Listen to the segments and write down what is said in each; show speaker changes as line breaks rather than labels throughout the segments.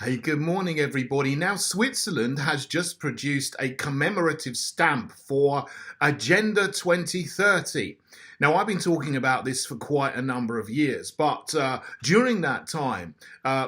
Hey, good morning, everybody. Now, Switzerland has just produced a commemorative stamp for Agenda 2030. Now, I've been talking about this for quite a number of years, but during that time,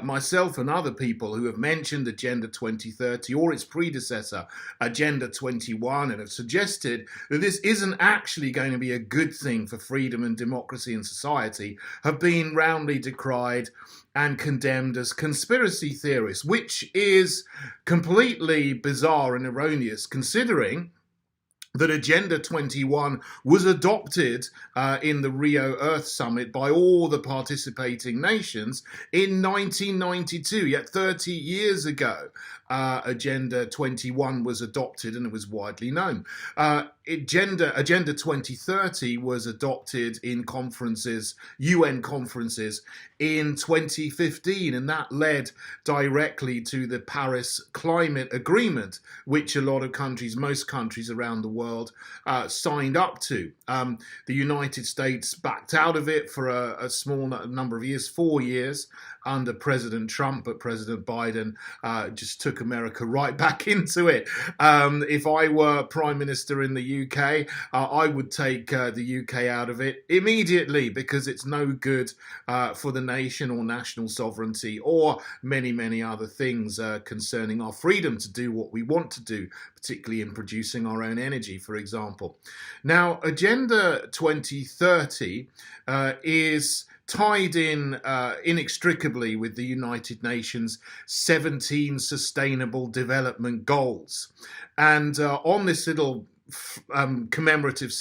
myself and other people who have mentioned Agenda 2030 or its predecessor, Agenda 21, and have suggested that this isn't actually going to be a good thing for freedom and democracy in society, have been roundly decried and condemned as conspiracy theorists, which is completely bizarre and erroneous considering that Agenda 21 was adopted in the Rio Earth Summit by all the participating nations in 1992, yet 30 years ago. Agenda 21 was adopted and it was widely known. Agenda 2030 was adopted in conferences, UN conferences, in 2015, and that led directly to the Paris Climate Agreement, which a lot of countries, most countries around the world, signed up to. The United States backed out of it for a small number of years, 4 years, under President Trump, but President Biden just took America right back into it. If I were Prime Minister in the UK, I would take the UK out of it immediately because it's no good for the nation or national sovereignty or many, many other things concerning our freedom to do what we want to do, particularly in producing our own energy, for example. Now, Agenda 2030 is tied in inextricably with the United Nations 17 Sustainable Development Goals. And on this little commemorative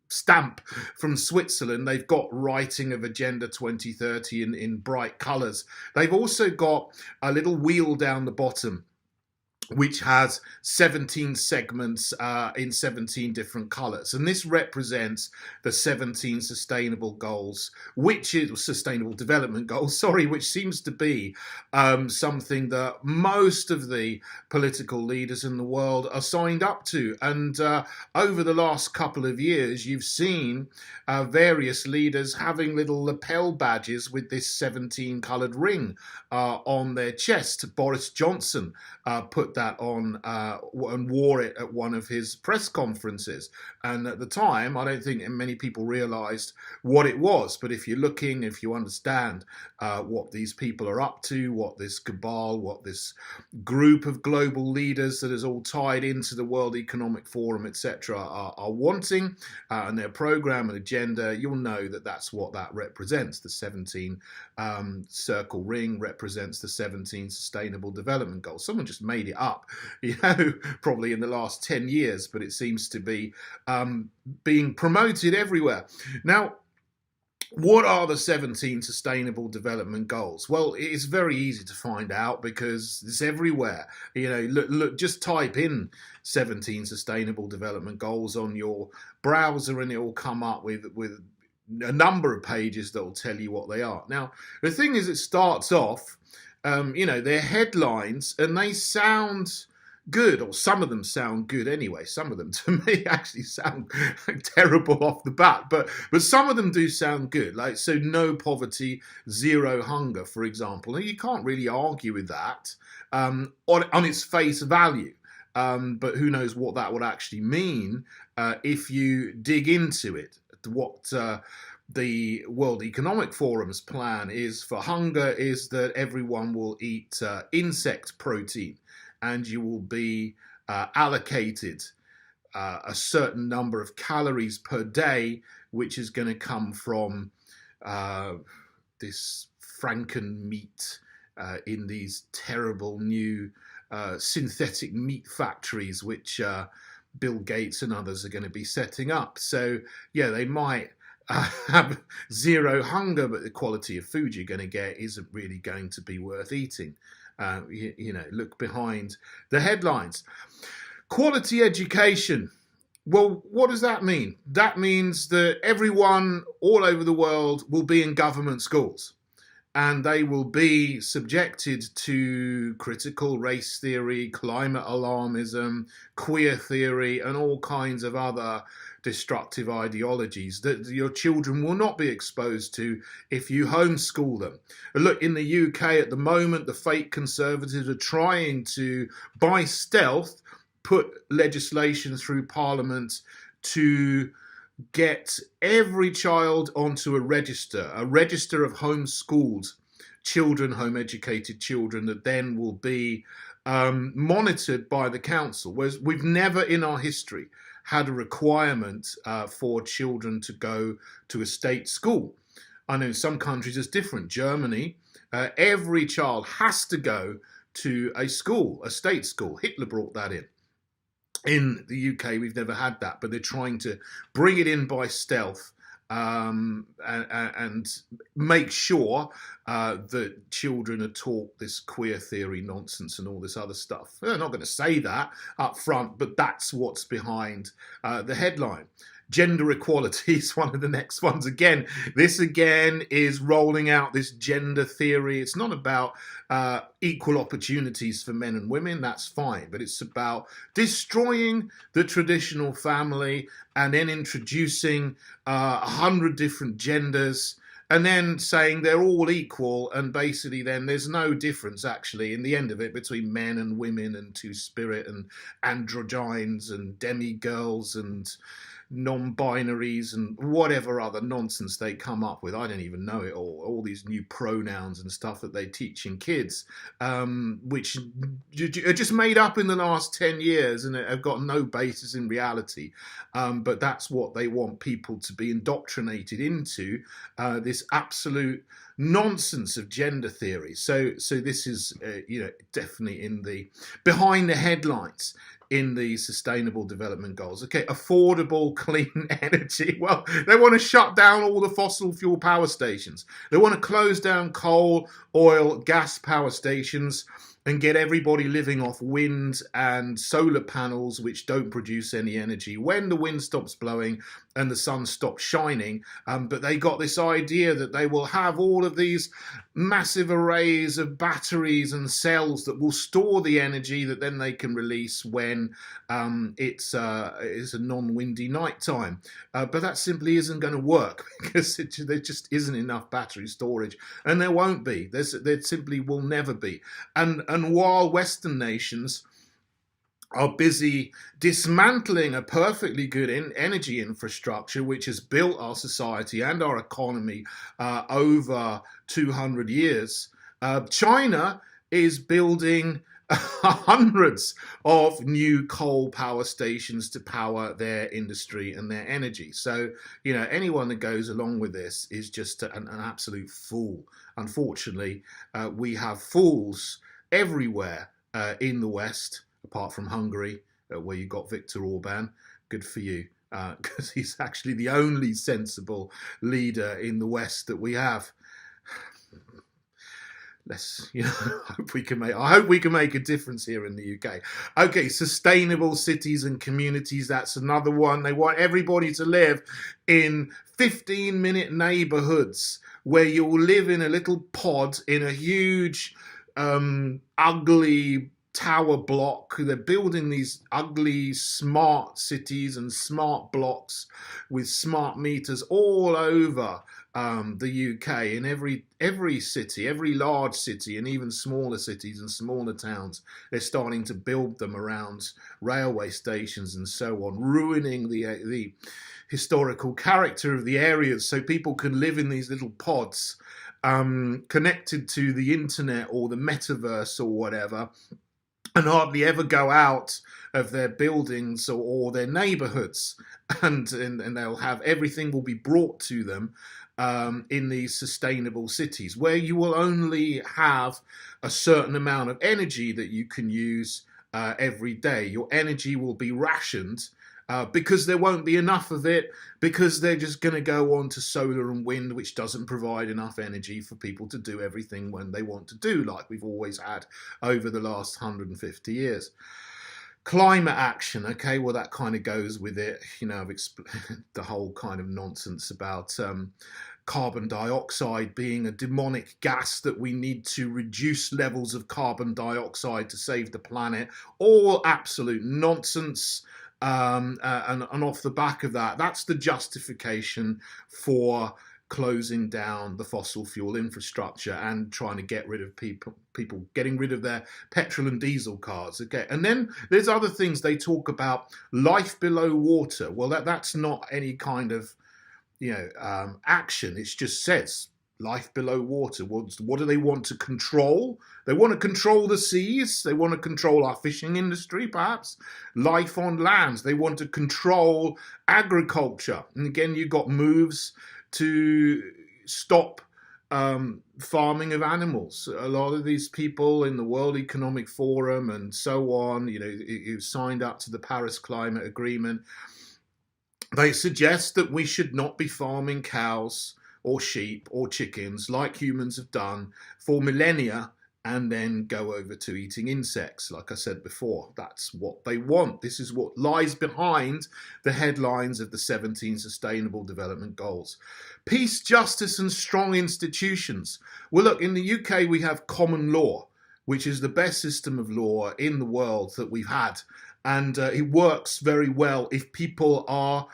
stamp from Switzerland, they've got writing of Agenda 2030 in bright colours. They've also got a little wheel down the bottom which has 17 segments in 17 different colours. And this represents the 17 sustainable goals, sustainable development goals, which seems to be something that most of the political leaders in the world are signed up to. And over the last couple of years, you've seen various leaders having little lapel badges with this 17 coloured ring on their chest. Boris Johnson put that on and wore it at one of his press conferences. And at the time, I don't think many people realised what it was. But if you understand what these people are up to, what this cabal, what this group of global leaders that is all tied into the World Economic Forum, etc., are wanting, and their programme and agenda, you'll know that that's what that represents. The 17 circle ring represents the 17 Sustainable Development Goals. Someone just made it up, probably in the last 10 years, but it seems to be being promoted everywhere. Now, what are the 17 Sustainable Development Goals? Well, it's very easy to find out because it's everywhere. Look, just type in 17 Sustainable Development Goals on your browser and it will come up with a number of pages that will tell you what they are. Now, the thing is, it starts off, they're headlines and they sound good, or some of them sound good anyway. Some of them, to me, actually sound terrible off the bat, but some of them do sound good. Like, so no poverty, zero hunger, for example. Now, you can't really argue with that on its face value. But who knows what that would actually mean if you dig into it. What the World Economic Forum's plan is for hunger is that everyone will eat insect protein, and you will be allocated a certain number of calories per day, which is going to come from this Franken meat in these terrible new synthetic meat factories, which Bill Gates and others are going to be setting up. So, yeah, they might have zero hunger, but the quality of food you're going to get isn't really going to be worth eating. Look behind the headlines. Quality education. Well, what does that mean? That means that everyone all over the world will be in government schools, and they will be subjected to critical race theory, climate alarmism, queer theory, and all kinds of other destructive ideologies that your children will not be exposed to if you homeschool them. Look, in the UK at the moment, the fake conservatives are trying to, by stealth, put legislation through Parliament to get every child onto a register of homeschooled children, home-educated children, that then will be monitored by the council. Whereas we've never in our history had a requirement for children to go to a state school. I know in some countries it's different. Germany, every child has to go to a school, a state school. Hitler brought that in. In the UK, we've never had that, but they're trying to bring it in by stealth and make sure that children are taught this queer theory nonsense and all this other stuff. They're not going to say that up front, but that's what's behind the headline. Gender equality is one of the next ones. Again, this again is rolling out this gender theory. It's not about equal opportunities for men and women. That's fine. But it's about destroying the traditional family and then introducing 100 different genders and then saying they're all equal, and basically then there's no difference actually in the end of it between men and women and two-spirit and androgynes and demigirls and non-binaries and whatever other nonsense they come up with. I don't even know it all these new pronouns and stuff that they teach in kids, which are just made up in the last 10 years and have got no basis in reality, but that's what they want people to be indoctrinated into, this absolute nonsense of gender theory. So this is definitely in the behind the headlines in the Sustainable Development Goals. Okay, affordable, clean energy. Well, they want to shut down all the fossil fuel power stations. They want to close down coal, oil, gas power stations and get everybody living off wind and solar panels, which don't produce any energy when the wind stops blowing and the sun stops shining. But they got this idea that they will have all of these massive arrays of batteries and cells that will store the energy that then they can release when it's a non-windy nighttime. But that simply isn't going to work because there just isn't enough battery storage, and there won't be. There simply will never be. And while Western nations are busy dismantling a perfectly good energy infrastructure which has built our society and our economy over 200 years, China is building hundreds of new coal power stations to power their industry and their energy. So, anyone that goes along with this is just an absolute fool. Unfortunately, we have fools everywhere in the West, apart from Hungary, where you got Viktor Orban. Good for you, because he's actually the only sensible leader in the West that we have. Let's, I hope we can make a difference here in the UK. Okay, sustainable cities and communities. That's another one. They want everybody to live in 15-minute neighborhoods where you'll live in a little pod in a huge, ugly tower block. They're building these ugly smart cities and smart blocks with smart meters all over the UK, in every city, every large city, and even smaller cities and smaller towns. They're starting to build them around railway stations and so on, ruining the historical character of the areas so people can live in these little pods connected to the internet or the metaverse or whatever, and hardly ever go out of their buildings or their neighborhoods, and they'll have everything will be brought to them in these sustainable cities where you will only have a certain amount of energy that you can use every day. Your energy will be rationed because there won't be enough of it, because they're just going to go on to solar and wind, which doesn't provide enough energy for people to do everything when they want to do, like we've always had over the last 150 years. Climate action, okay, well, that kind of goes with it. I've explained the whole kind of nonsense about carbon dioxide being a demonic gas, that we need to reduce levels of carbon dioxide to save the planet. All absolute nonsense. And off the back of that, that's the justification for closing down the fossil fuel infrastructure and trying to get rid of people getting rid of their petrol and diesel cars. Okay, and then there's other things they talk about: life below water. Well, that's not any kind of action. It just says life below water. What do they want to control? They want to control the seas. They want to control our fishing industry, perhaps. Life on lands. They want to control agriculture. And again, you've got moves to stop farming of animals. A lot of these people in the World Economic Forum and so on, who signed up to the Paris Climate Agreement, they suggest that we should not be farming cows or sheep or chickens like humans have done for millennia and then go over to eating insects. Like I said before, that's what they want. This is what lies behind the headlines of the 17 Sustainable Development Goals. Peace, justice and strong institutions. Well, look, in the UK we have common law, which is the best system of law in the world that we've had. And it works very well if people are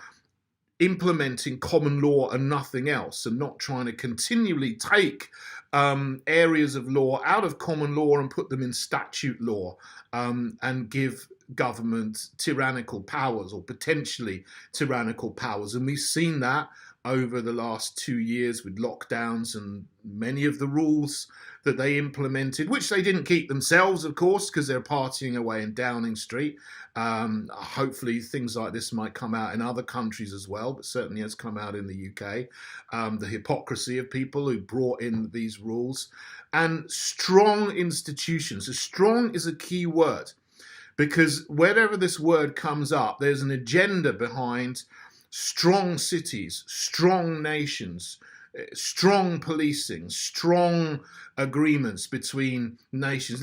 implementing common law and nothing else, and not trying to continually take areas of law out of common law and put them in statute law, and give government tyrannical powers or potentially tyrannical powers. And we've seen that over the last 2 years with lockdowns and many of the rules that they implemented, which they didn't keep themselves, of course, because they're partying away in Downing Street. Hopefully things like this might come out in other countries as well, but certainly has come out in the UK. The hypocrisy of people who brought in these rules. And strong institutions. So strong is a key word, because wherever this word comes up, there's an agenda behind strong cities, strong nations, strong policing, strong agreements between nations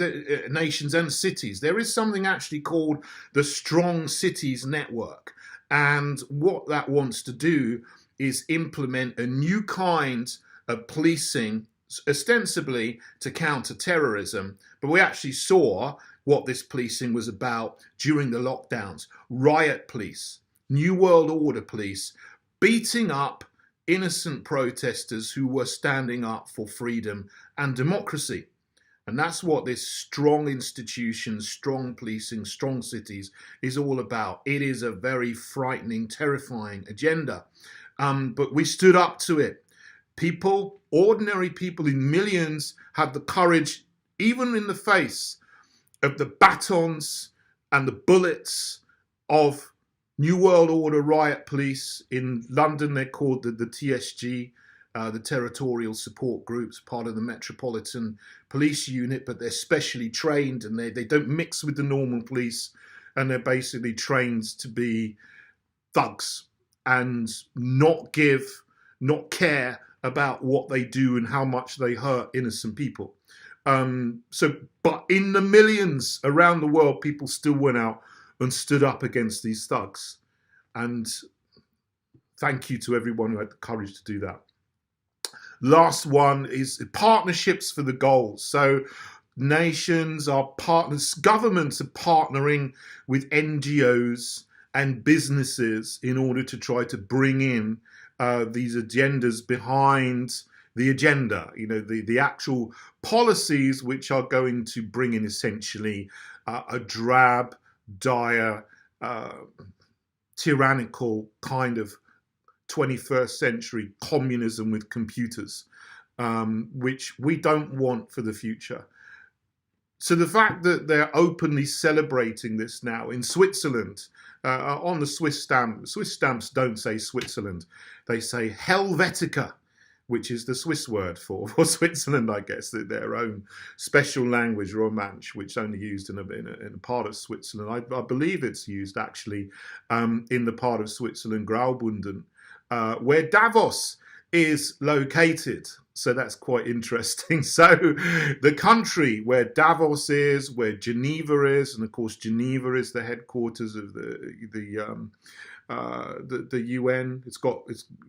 and cities. There is something actually called the Strong Cities Network. And what that wants to do is implement a new kind of policing, ostensibly to counter terrorism. But we actually saw what this policing was about during the lockdowns. Riot police, New World Order police, beating up innocent protesters who were standing up for freedom and democracy. And that's what this strong institutions, strong policing, strong cities is all about. It is a very frightening, terrifying agenda. But we stood up to it. People, ordinary people in millions, had the courage, even in the face of the batons and the bullets of New World Order riot police. In London, they're called the TSG, the Territorial Support Groups, part of the Metropolitan Police Unit, but they're specially trained and they don't mix with the normal police, and they're basically trained to be thugs and not care about what they do and how much they hurt innocent people. But in the millions around the world, people still went out and stood up against these thugs. And thank you to everyone who had the courage to do that. Last one is partnerships for the goals. So nations are partners, governments are partnering with NGOs and businesses in order to try to bring in these agendas behind the agenda, the actual policies which are going to bring in essentially a drab, dire, tyrannical kind of 21st century communism with computers, which we don't want for the future. So the fact that they're openly celebrating this now in Switzerland, on the Swiss stamps don't say Switzerland, they say Helvetica, which is the Swiss word for Switzerland, I guess, their own special language, Romansh, which only used in a part of Switzerland. I believe it's used actually in the part of Switzerland, Graubünden, where Davos is located. So that's quite interesting. So the country where Davos is, where Geneva is, and of course Geneva is the headquarters of the UN.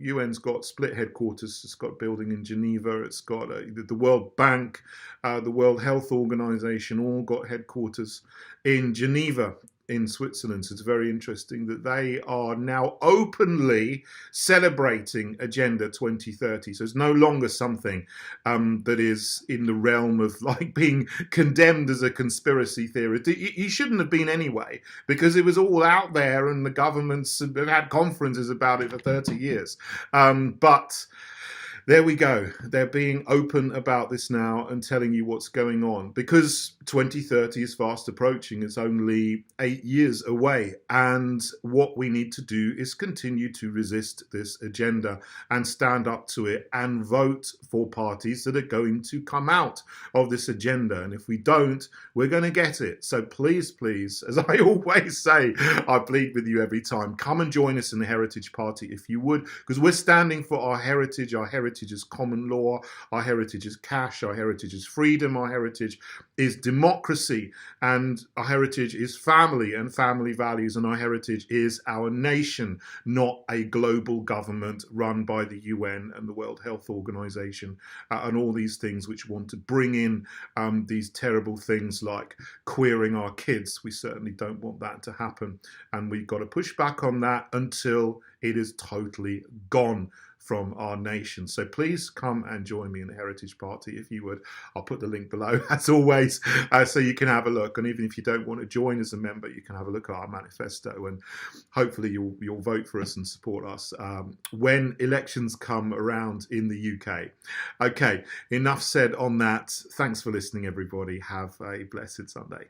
UN's got split headquarters. It's got a building in Geneva. It's got the World Bank, the World Health Organization, all got headquarters in Geneva. in Switzerland. So it's very interesting that they are now openly celebrating Agenda 2030. So it's no longer something that is in the realm of like being condemned as a conspiracy theory. You shouldn't have been anyway, because it was all out there and the governments have had conferences about it for 30 years. But there we go. They're being open about this now and telling you what's going on, because 2030 is fast approaching. It's only 8 years away. And what we need to do is continue to resist this agenda and stand up to it and vote for parties that are going to come out of this agenda. And if we don't, we're going to get it. So please, please, as I always say, I plead with you every time, come and join us in the Heritage Party if you would, because we're standing for our heritage. Our heritage is common law, our heritage is cash, our heritage is freedom, our heritage is democracy, and our heritage is family and family values, and our heritage is our nation, not a global government run by the UN and the World Health Organization and all these things which want to bring in these terrible things like queering our kids. We certainly don't want that to happen, and we've got to push back on that until it is totally gone from our nation. So please come and join me in the Heritage Party if you would. I'll put the link below as always, so you can have a look. And even if you don't want to join as a member, you can have a look at our manifesto, and hopefully you'll vote for us and support us when elections come around in the UK. Okay, enough said on that. Thanks for listening, everybody. Have a blessed Sunday.